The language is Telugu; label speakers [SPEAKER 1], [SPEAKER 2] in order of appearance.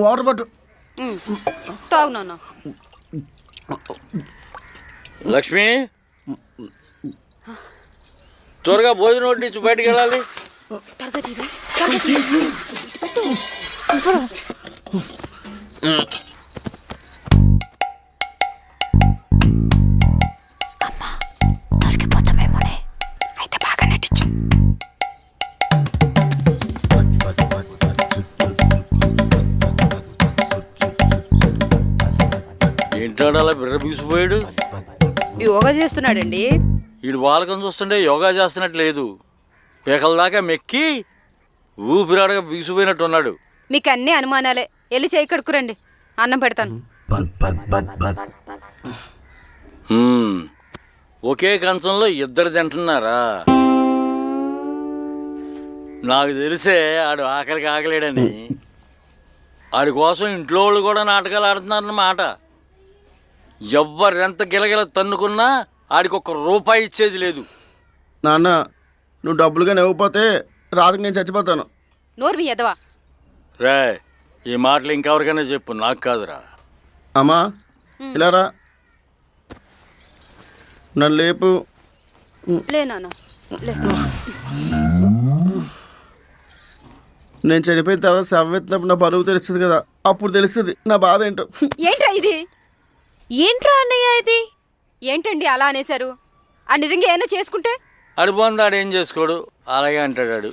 [SPEAKER 1] వాటర్ పట్టు.
[SPEAKER 2] తాగు నాన్న.
[SPEAKER 3] లక్ష్మి త్వరగా భోజనం వడ్డించి బయటికి వెళ్ళాలి.
[SPEAKER 2] దొరికిపోతామేమోనే, అయితే బాగా నటించు.
[SPEAKER 3] ఏంటాడు అలా బిర్ర బిగిసిపోయాడు?
[SPEAKER 2] యోగా చేస్తున్నాడండి.
[SPEAKER 3] వీడు బాలకం చూస్తుంటే యోగా చేస్తున్నట్టు లేదు, పీకల దాకా మెక్కి ఊపిరాడగా బిగిసిపోయినట్టు ఉన్నాడు.
[SPEAKER 2] మీకు అన్ని అనుమానాలే. వెళ్ళి చేయి కడుక్కురండి, అన్నం పెడతాను.
[SPEAKER 3] ఒకే కంచంలో ఇద్దరు తింటున్నారా? నాకు తెలిసే ఆడు ఆకలికి ఆకలేడని. ఆడి కోసం ఇంట్లో వాళ్ళు కూడా నాటకాలు ఆడుతున్నారన్నమాట. ఎవ్వరెంత గిలగిల తన్నుకున్నా ఆడికి ఒక్క రూపాయి ఇచ్చేది లేదు.
[SPEAKER 1] నాన్న, నువ్వు డబ్బులుగా ఇవ్వకపోతే రాత్రికి నేను చచ్చిపోతాను.
[SPEAKER 2] నోరు మీ ఎదవా.
[SPEAKER 3] రే, ఈ మాటలు ఇంకెవరికైనా చెప్పు, నాకు కాదురా.
[SPEAKER 1] అమ్మా ఇలా రా, నన్ను లేపు.
[SPEAKER 2] లే నాన్న లే.
[SPEAKER 1] నేను చనిపోయిన తర్వాత శవెత్తినప్పుడు నా బరువు తెలుస్తుంది కదా, అప్పుడు తెలుస్తుంది నా బాధ ఏంటో.
[SPEAKER 2] ఏంట్రా ఇది? ఏంట్రా అన్నయ్య ఇది? ఏంటండి అలా అనేశారు? ఆ నిజంగా ఏమైనా చేసుకుంటే?
[SPEAKER 3] అడిపోంది ఆడు ఏం చేసుకోడు, అలాగే అంటాడు.